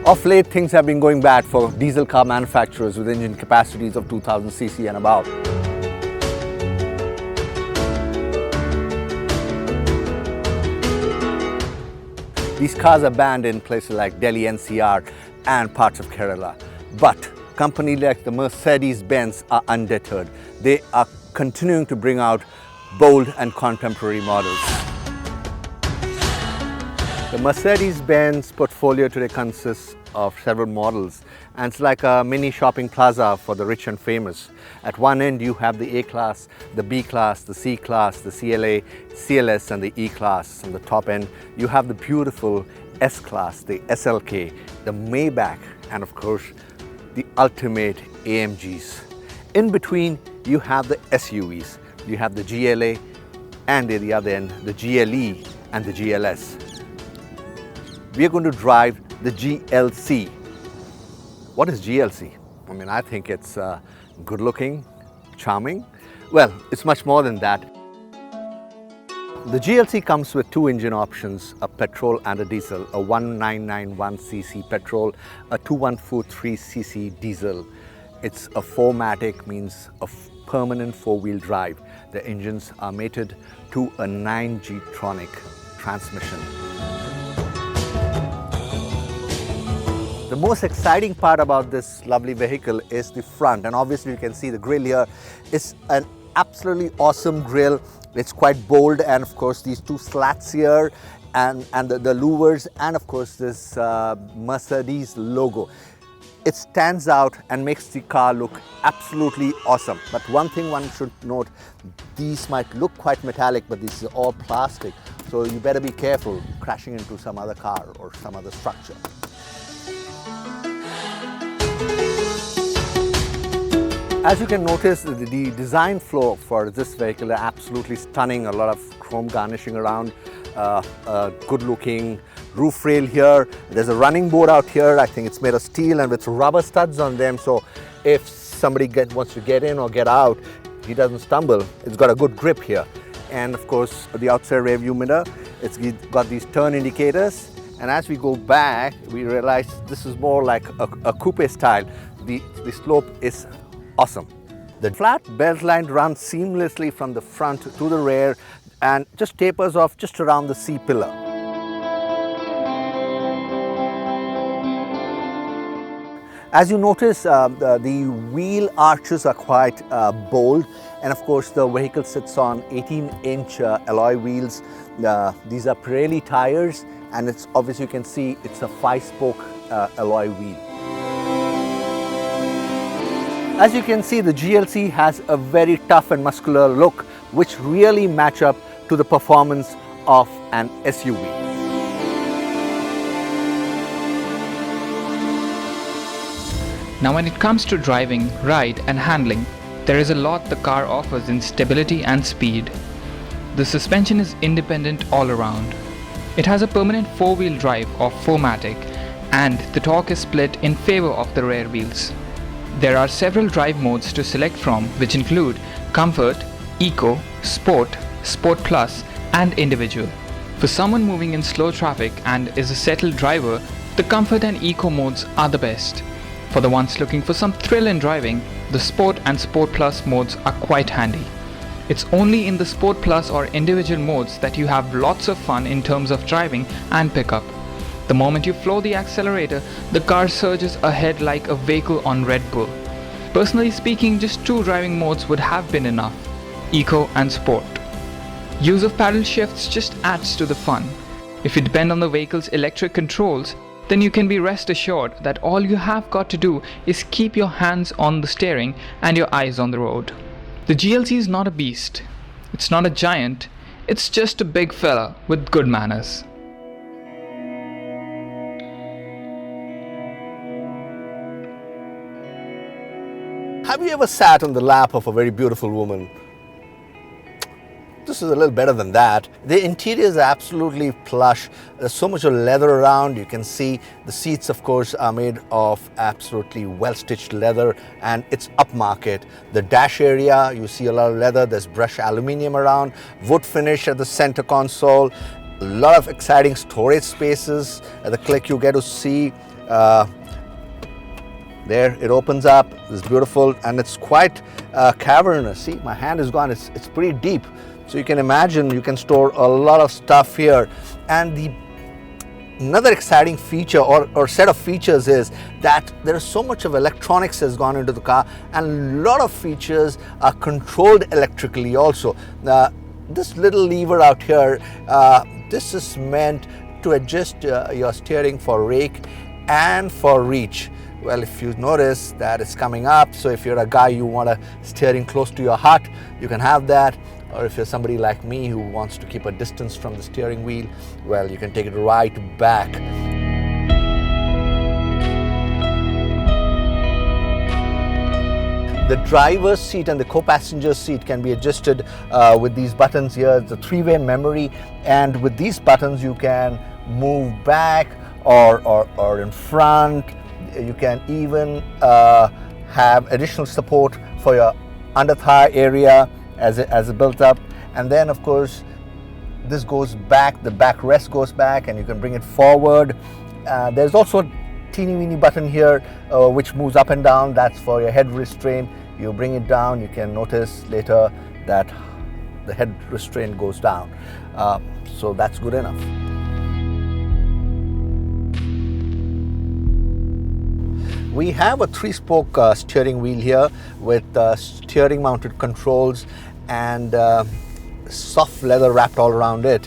Of late, things have been going bad for diesel car manufacturers with engine capacities of 2000 cc and above. These cars are banned in places like Delhi NCR and parts of Kerala. But companies like the Mercedes Benz are undeterred. They are continuing to bring out bold and contemporary models. The Mercedes Benz portfolio today consists of several models, and it's like a mini shopping plaza for the rich and famous. At one end you have the A-Class, the B-Class, the C-Class, the CLA, CLS and the E-Class. On the top end you have the beautiful S-Class, the SLK, the Maybach and of course the ultimate AMGs. In between you have the SUVs. You have the GLA and at the other end the GLE and the GLS. We are going to drive the GLC. What is GLC? I mean, I think it's good looking, charming. Well, it's much more than that. The GLC comes with two engine options, a petrol and a diesel, a 1991cc petrol, a 2143cc diesel. It's a 4MATIC, means a permanent four-wheel drive. The engines are mated to a 9G-tronic transmission. The most exciting part about this lovely vehicle is the front, and obviously you can see the grille here. It's an absolutely awesome grille. It's quite bold, and of course these two slats here and the louvers, and of course this Mercedes logo. It stands out and makes the car look absolutely awesome. But one thing one should note, these might look quite metallic, but this is all plastic, so you better be careful crashing into some other car or some other structure. As you can notice, the design flow for this vehicle is absolutely stunning. A lot of chrome garnishing around, good looking roof rail here. There's a running board out here. I think it's made of steel and with rubber studs on them, so if somebody wants to get in or get out, he doesn't stumble. It's got a good grip here. And of course the outside rear view mirror, it's got these turn indicators, and as we go back we realize this is more like a coupe style. The slope is awesome. The flat belt line runs seamlessly from the front to the rear and just tapers off just around the C-pillar. As you notice, the wheel arches are quite bold, and of course the vehicle sits on 18-inch alloy wheels. These are Pirelli tires, and it's obviously you can see it's a 5-spoke alloy wheel. As you can see, the GLC has a very tough and muscular look, which really match up to the performance of an SUV. Now when it comes to driving, ride and handling, there is a lot the car offers in stability and speed. The suspension is independent all around. It has a permanent four-wheel drive of 4MATIC, and the torque is split in favor of the rear wheels. There are several drive modes to select from, which include Comfort, Eco, Sport, Sport Plus and Individual. For someone moving in slow traffic and is a settled driver, the Comfort and Eco modes are the best. For the ones looking for some thrill in driving, the Sport and Sport Plus modes are quite handy. It's only in the Sport Plus or Individual modes that you have lots of fun in terms of driving and pickup. The moment you floor the accelerator, the car surges ahead like a vehicle on Red Bull. Personally speaking, just two driving modes would have been enough, Eco and Sport. Use of paddle shifts just adds to the fun. If you depend on the vehicle's electric controls, then you can be rest assured that all you have got to do is keep your hands on the steering and your eyes on the road. The GLC is not a beast. It's not a giant. It's just a big fella with good manners. Have you ever sat on the lap of a very beautiful woman? This is a little better than that. The interior is absolutely plush. There's so much of leather around. You can see the seats, of course, are made of absolutely well-stitched leather, and it's upmarket. The dash area, you see a lot of leather. There's brushed aluminium around, wood finish at the center console. A lot of exciting storage spaces. At the click you get to see there it opens up. It's beautiful and it's quite cavernous. See, my hand is gone. It's pretty deep. So you can imagine you can store a lot of stuff here. And another exciting feature or set of features is that there is so much of electronics has gone into the car, and a lot of features are controlled electrically also. This little lever out here, this is meant to adjust your steering for rake and for reach. Well, if you notice that it's coming up, so if you're a guy you want a steering close to your heart, you can have that. Or if you're somebody like me who wants to keep a distance from the steering wheel, well, you can take it right back. The driver's seat and the co-passenger seat can be adjusted with these buttons here. It's a three-way memory, and with these buttons you can move back or in front. You can even have additional support for your under thigh area as it built up. And then of course this goes back, the backrest goes back, and you can bring it forward. There's also a teeny weeny button here which moves up and down. That's for your head restraint. You bring it down, you can notice later that the head restraint goes down. So that's good enough. We have a 3-spoke steering wheel here with steering mounted controls and soft leather wrapped all around it.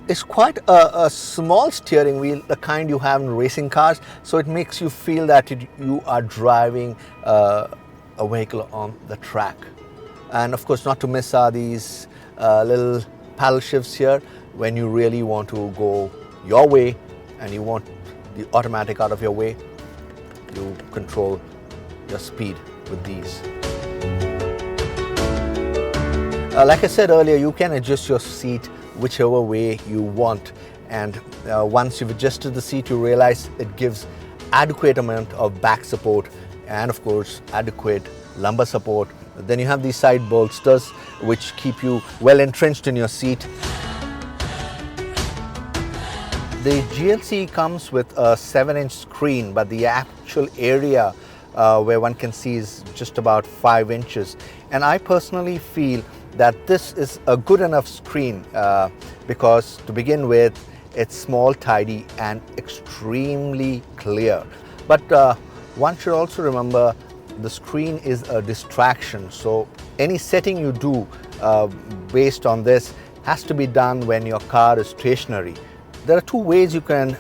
It's quite a small steering wheel, the kind you have in racing cars, so it makes you feel that you are driving a vehicle on the track. And of course, not to miss are these little paddle shifts here when you really want to go your way and you want the automatic out of your way. You control your speed with these. Like I said earlier, you can adjust your seat whichever way you want, and once you've adjusted the seat, you realize it gives adequate amount of back support and of course adequate lumbar support. Then you have these side bolsters which keep you well entrenched in your seat. The GLC comes with a 7-inch screen, but the actual area where one can see is just about 5 inches. And I personally feel that this is a good enough screen because to begin with, it's small, tidy and extremely clear. But one should also remember the screen is a distraction. So any setting you do based on this has to be done when your car is stationary. There are two ways you can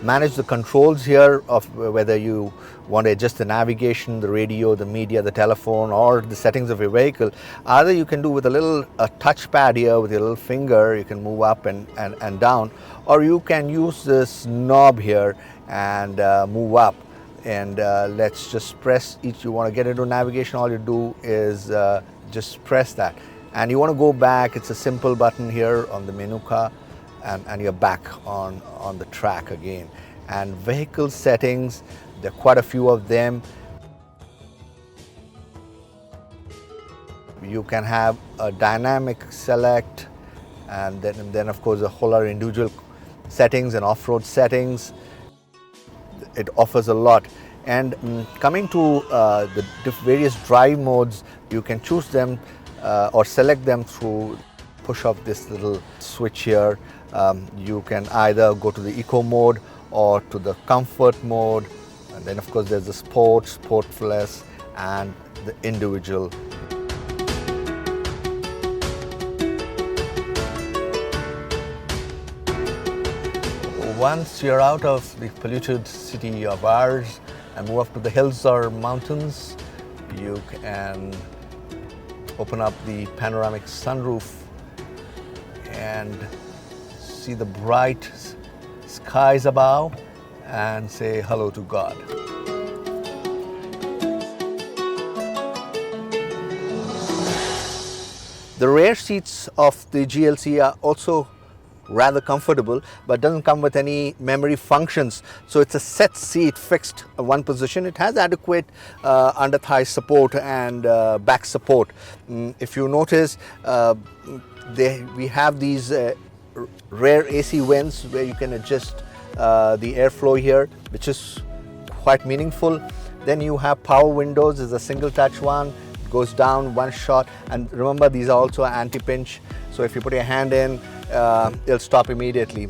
manage the controls here of whether you want to adjust the navigation, the radio, the media, the telephone, or the settings of your vehicle. Either you can do with a little touchpad here with your little finger, you can move up and down, or you can use this knob here and move up. And let's just press each. You want to get into navigation, all you do is just press that. And you want to go back, it's a simple button here on the menu car. And you're back on the track again. And vehicle settings, there are quite a few of them. You can have a dynamic select, and then of course a whole lot of individual settings and off-road settings. It offers a lot. And coming to the various drive modes, you can choose them or select them through push of this little switch here. You can either go to the eco mode or to the comfort mode, and then of course there's the sport, sport plus, and the individual. Once you're out of the polluted city of ours and move up to the hills or mountains, you can open up the panoramic sunroof and see the bright skies above and say hello to God. The rear seats of the GLC are also rather comfortable, but doesn't come with any memory functions. So it's a set seat fixed one position. It has adequate under thigh support and back support. If you notice, we have these rear AC vents where you can adjust the airflow here, which is quite meaningful. Then you have power windows. It's a single touch one, it goes down one shot, and remember these are also anti-pinch, so if you put your hand in, it'll stop immediately.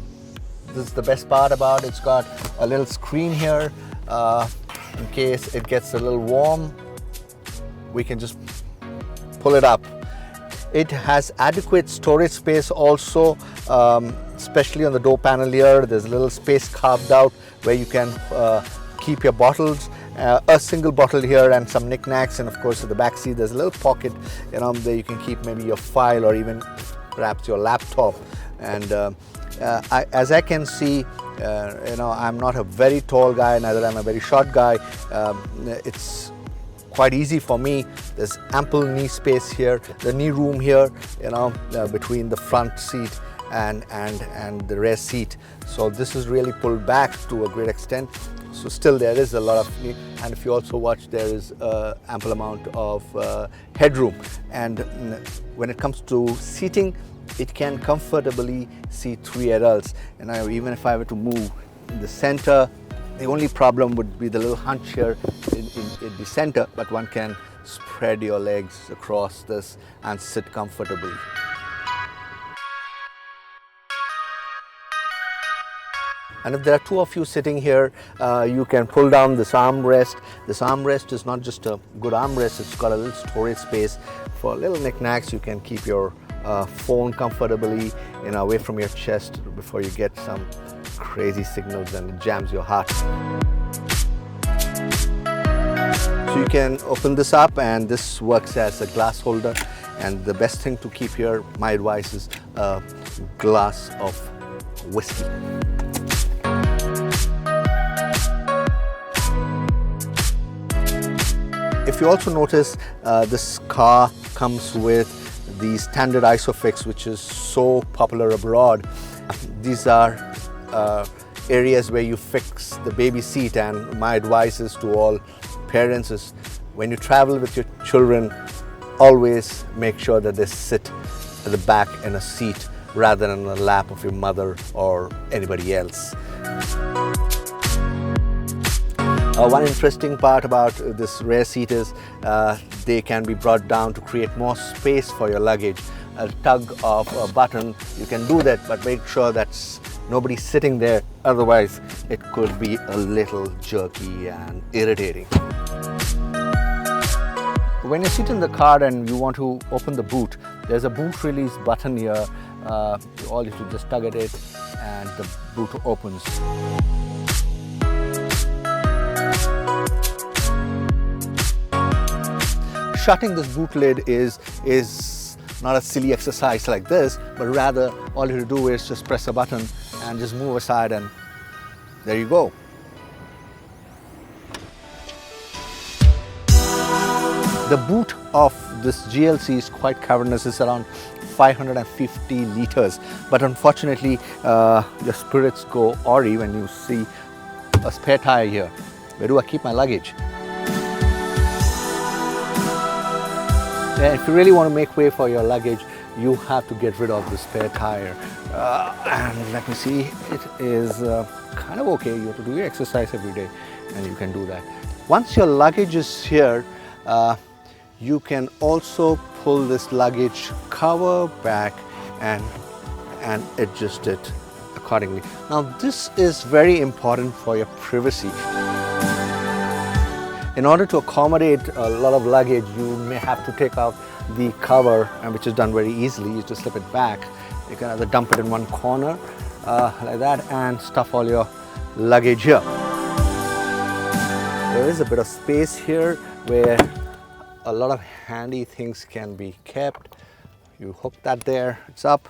This is the best part about it. It's got a little screen here in case it gets a little warm. We can just pull it up. It has adequate storage space also, especially on the door panel here. There's a little space carved out where you can keep your bottles, a single bottle here and some knickknacks, and of course at the back seat there's a little pocket, you know, there you can keep maybe your file or even perhaps your laptop. And as I can see, you know, I'm not a very tall guy, neither am I a very short guy. It's quite easy for me. There's ample knee space here, the knee room here, you know, between the front seat and the rear seat. So this is really pulled back to a great extent. So still there is a lot of knee, and if you also watch, there is ample amount of headroom. And when it comes to seating, it can comfortably seat 3 adults. And even if I were to move in the center, the only problem would be the little hunch here in the center, but one can spread your legs across this and sit comfortably. And if there are 2 of you sitting here, you can pull down this armrest. This armrest is not just a good armrest, it's got a little storage space for little knickknacks. You can keep your phone comfortably, you know, away from your chest before you get some crazy signals and it jams your heart. So you can open this up, and this works as a glass holder. And the best thing to keep here, my advice, is a glass of whiskey. If you also notice, this car comes with the standard ISOFIX, which is so popular abroad. These are areas where you fix the baby seat, and my advice is to all parents is when you travel with your children, always make sure that they sit at the back in a seat rather than in the lap of your mother or anybody else. One interesting part about this rear seat is they can be brought down to create more space for your luggage. A tug of a button, you can do that, but make sure that's nobody sitting there, otherwise it could be a little jerky and irritating. When you sit in the car and you want to open the boot, there's a boot release button here. All you have to just tug at it and the boot opens. Shutting this boot lid is not a silly exercise like this, but rather all you have to do is just press a button and just move aside, and there you go. The boot of this GLC is quite cavernous. It's around 550 liters, but unfortunately your spirits go awry when you see a spare tire here. Where do I keep my luggage? If you really want to make way for your luggage, you have to get rid of the spare tire. And let me see, it is kind of okay. You have to do your exercise every day, and you can do that. Once your luggage is here, you can also pull this luggage cover back and adjust it accordingly. Now, this is very important for your privacy. In order to accommodate a lot of luggage, you may have to take out the cover, which is done very easily. You just slip it back. You can either dump it in one corner like that and stuff all your luggage here. There is a bit of space here where a lot of handy things can be kept. You hook that there, it's up.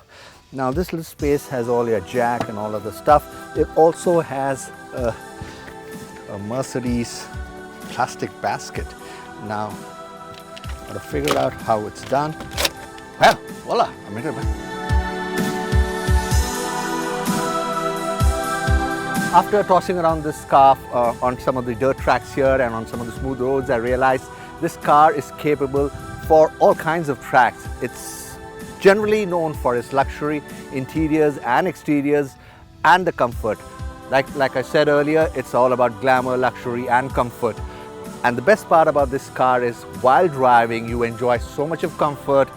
Now this little space has all your jack and all of the stuff. It also has a Mercedes plastic basket. Now, I've got to figure out how it's done. Well, voila, I made it. After tossing around this car on some of the dirt tracks here and on some of the smooth roads, I realized this car is capable for all kinds of tracks. It's generally known for its luxury interiors and exteriors and the comfort. Like I said earlier, it's all about glamour, luxury and comfort. And the best part about this car is while driving, you enjoy so much of comfort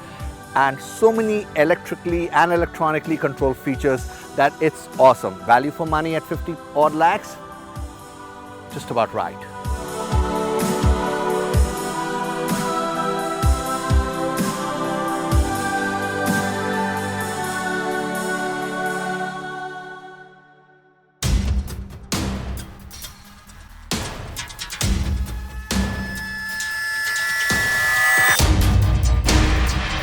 and so many electrically and electronically controlled features that it's awesome. Value for money at 50 odd lakhs, just about right.